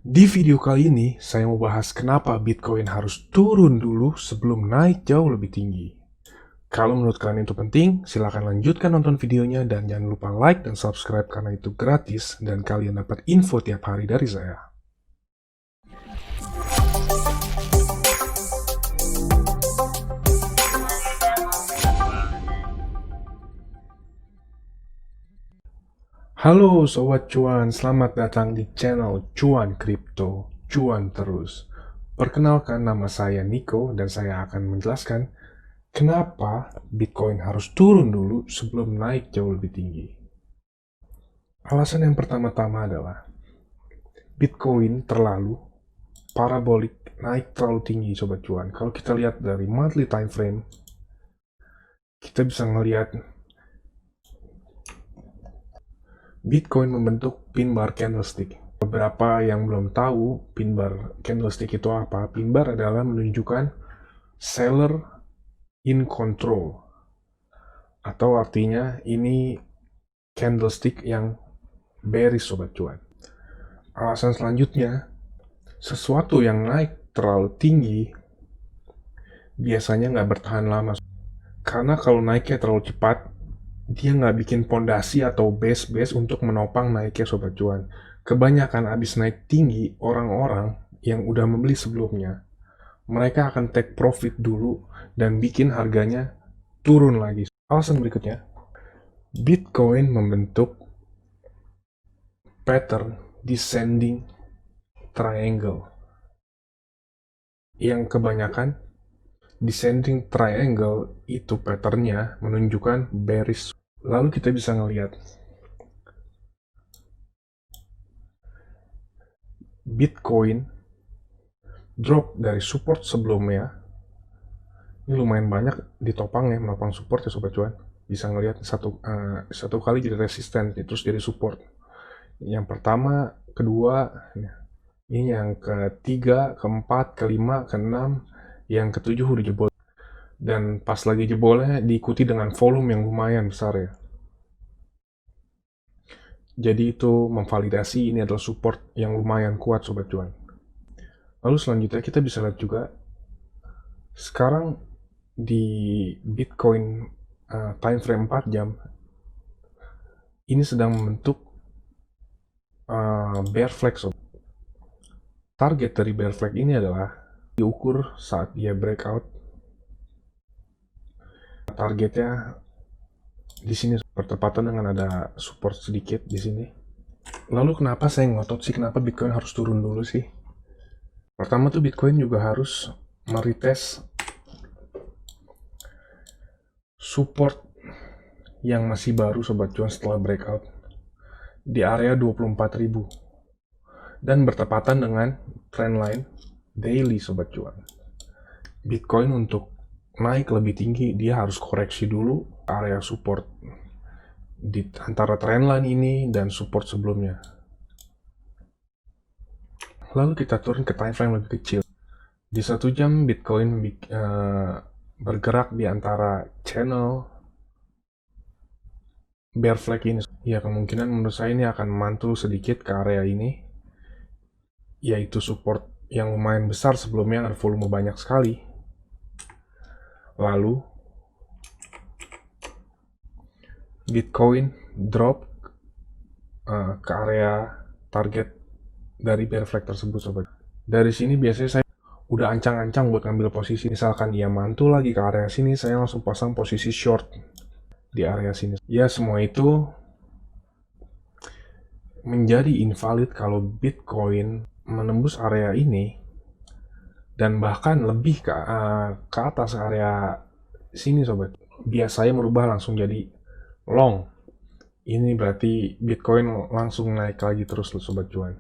Di video kali ini, saya mau bahas kenapa Bitcoin harus turun dulu sebelum naik jauh lebih tinggi. Kalau menurut kalian itu penting, silahkan lanjutkan nonton videonya dan jangan lupa like dan subscribe karena itu gratis dan kalian dapat info tiap hari dari saya. Halo Sobat Cuan, selamat datang di channel Cuan Kripto, Cuan Terus. Perkenalkan, nama saya Nico dan saya akan menjelaskan kenapa Bitcoin harus turun dulu sebelum naik jauh lebih tinggi. Alasan yang pertama-tama adalah Bitcoin terlalu parabolik, naik terlalu tinggi Sobat Cuan. Kalau kita lihat dari monthly time frame, kita bisa melihat Bitcoin membentuk pin bar candlestick. Beberapa yang belum tahu pin bar candlestick itu apa. Pin bar adalah menunjukkan seller in control. Atau artinya ini candlestick yang bearish Sobat Cuan. Alasan selanjutnya, sesuatu yang naik terlalu tinggi biasanya nggak bertahan lama. Karena kalau naiknya terlalu cepat, dia nggak bikin pondasi atau base untuk menopang naiknya Sobat Cuan. Kebanyakan abis naik tinggi, orang-orang yang udah membeli sebelumnya, mereka akan take profit dulu dan bikin harganya turun lagi. Alasan berikutnya, Bitcoin membentuk pattern descending triangle. Yang kebanyakan descending triangle itu patternnya menunjukkan bearish. Lalu kita bisa ngelihat Bitcoin drop dari support sebelumnya. Ini lumayan banyak ditopang ya, menopang support ya Sobat Cuan. Bisa ngelihat satu kali jadi resisten, terus jadi support. Yang pertama, kedua, ini yang ketiga, keempat, kelima, keenam, yang ketujuh udah jebol. Dan pas lagi jebolnya diikuti dengan volume yang lumayan besar ya. Jadi itu memvalidasi ini adalah support yang lumayan kuat Sobat Cuan. Lalu selanjutnya kita bisa lihat juga sekarang di Bitcoin time frame 4 jam ini sedang membentuk bear flag. Target dari bear flag ini adalah diukur saat dia breakout. Targetnya di sini bertepatan dengan ada support sedikit di sini. Lalu kenapa saya ngotot sih kenapa Bitcoin harus turun dulu sih? Pertama tuh Bitcoin juga harus meretest support yang masih baru Sobat Cuan setelah breakout di area 24.000 dan bertepatan dengan trendline daily Sobat Cuan. Bitcoin untuk naik lebih tinggi dia harus koreksi dulu area support di antara trendline ini dan support sebelumnya. Lalu kita turun ke time frame lebih kecil. Di 1 jam Bitcoin bergerak di antara channel bear flag ini. Ya kemungkinan menurut saya ini akan mantul sedikit ke area ini, yaitu support yang lumayan besar sebelumnya, ada volume banyak sekali. Lalu Bitcoin drop ke area target dari bear flag tersebut Sobat. Dari sini biasanya saya udah ancang-ancang buat ngambil posisi. Misalkan dia mantul lagi ke area sini, saya langsung pasang posisi short di area sini. Ya semua itu menjadi invalid kalau Bitcoin menembus area ini dan bahkan lebih ke atas area sini Sobat. Biasanya merubah langsung jadi long. Ini berarti Bitcoin langsung naik lagi terus Sobat Cuan.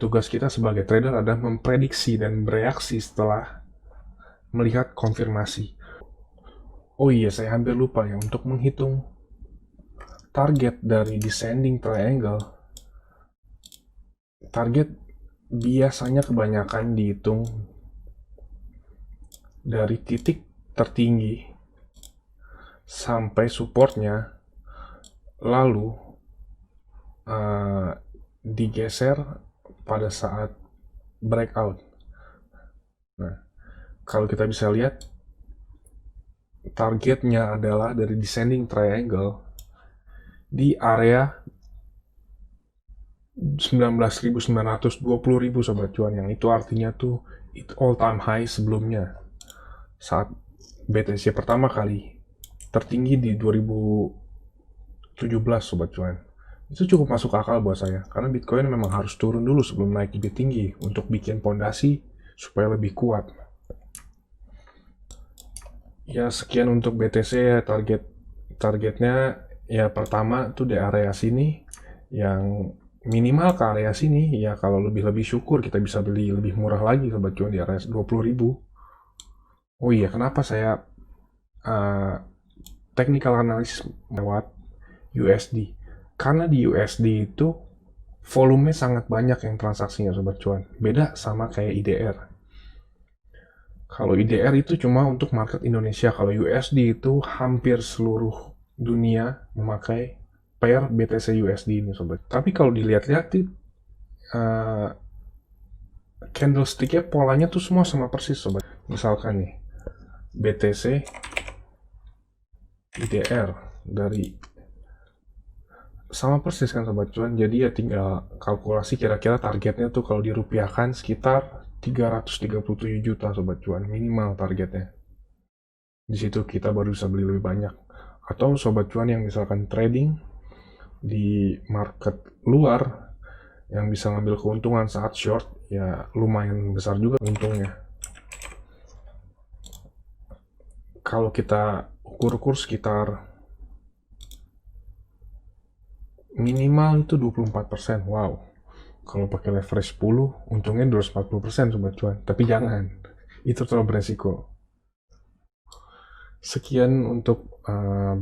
Tugas kita sebagai trader adalah memprediksi dan bereaksi setelah melihat konfirmasi. Oh iya, saya hampir lupa ya untuk menghitung target dari descending triangle. Target biasanya kebanyakan dihitung dari titik tertinggi sampai supportnya, lalu digeser pada saat breakout. Nah, kalau kita bisa lihat, targetnya adalah dari descending triangle di area 19.900, 20.000 sobat cuan, yang itu artinya tuh itu all time high sebelumnya saat BTC pertama kali tertinggi di 2017 sobat cuan. Itu cukup masuk akal buat saya karena Bitcoin memang harus turun dulu sebelum naik lebih tinggi untuk bikin pondasi supaya lebih kuat. Ya, sekian untuk BTC. Targetnya ya pertama tuh di area sini, yang minimal ke area sini. Ya kalau lebih syukur kita bisa beli lebih murah lagi sobat cuan di area 20.000. Oh iya, kenapa saya technical analysis lewat USD? Karena di USD itu volume sangat banyak yang transaksinya sobat cuan. Beda sama kayak IDR. Kalau IDR itu cuma untuk market Indonesia, kalau USD itu hampir seluruh dunia memakai pair BTC USD ini sobat. Tapi kalau dilihat-lihat candlestick-nya polanya tuh semua sama persis sobat. Misalkan nih BTC IDR dari sama persis kan sobat cuan. Jadi ya tinggal kalkulasi kira-kira targetnya tuh kalau dirupiahkan sekitar 337 juta sobat cuan minimal targetnya. Di situ kita baru bisa beli lebih banyak. Atau sobat cuan yang misalkan trading di market luar yang bisa ngambil keuntungan saat short, ya lumayan besar juga untungnya. Kalau kita ukur sekitar minimal itu 24%. Wow. Kalau pakai leverage 10, untungnya 240% sobat cuan. Tapi jangan, itu terlalu beresiko. Sekian untuk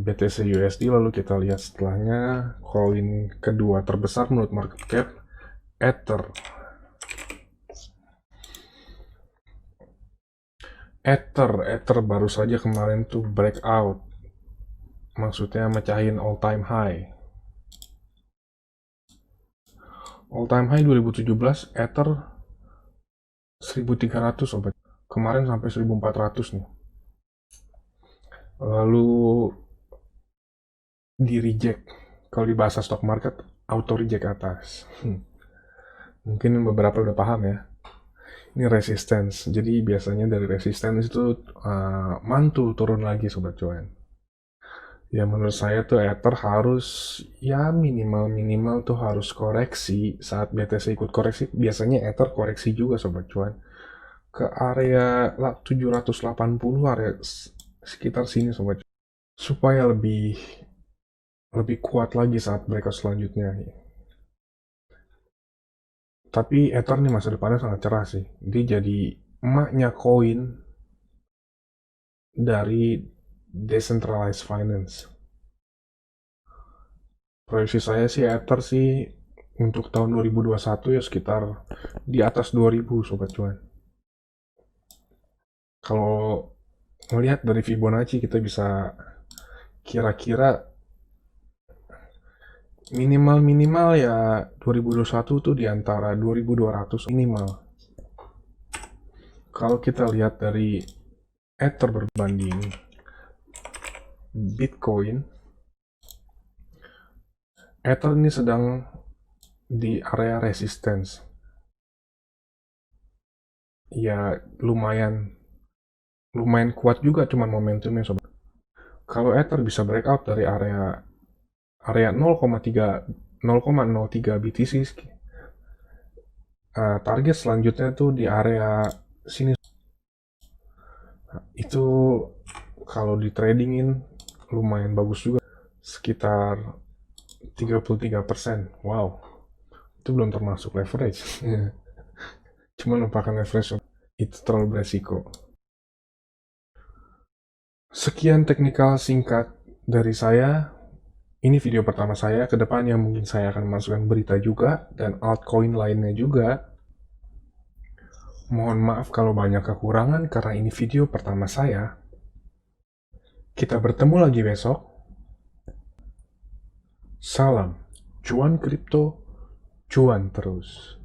BTC USD. Lalu kita lihat setelahnya, koin kedua terbesar menurut market cap, Ether. Ether baru saja kemarin tuh breakout, maksudnya mecahin all time high. All time high 2017 Ether 1.300 sobat. Kemarin sampai 1.400 nih. Lalu di reject. Kalau di bahasa stock market, auto reject atas. Mungkin beberapa udah paham ya. Ini resistance. Jadi biasanya dari resistance itu mantul turun lagi sobat cuan. Ya menurut saya tuh Ether harus ya minimal tuh harus koreksi. Saat BTC ikut koreksi, biasanya Ether koreksi juga sobat cuan ke area 780, area sekitar sini sobat cuan, supaya lebih kuat lagi saat breakout selanjutnya. Tapi Ether nih masa depannya sangat cerah sih. Dia jadi emaknya koin dari decentralized finance. Proyeksi saya sih Ether sih untuk tahun 2021 ya sekitar di atas 2000 sobat cuan. Kalau melihat dari Fibonacci kita bisa kira-kira minimal ya 2021 tuh di antara 2200 minimal. Kalau kita lihat dari Ether berbanding Bitcoin, Ether ini sedang di area resistance. Ya lumayan kuat juga cuman momentumnya sobat. Kalau Ether bisa breakout dari area 0,03 BTC, target selanjutnya tuh di area sini. Itu kalau di tradingin lumayan bagus juga, sekitar 33%. Wow, itu belum termasuk leverage. Cuma lupakan leverage, itu terlalu beresiko. Sekian teknikal singkat dari saya. Ini video pertama saya. Kedepannya mungkin saya akan masukkan berita juga dan altcoin lainnya juga. Mohon maaf kalau banyak kekurangan karena ini video pertama saya. Kita bertemu lagi besok. Salam, cuan kripto, cuan terus.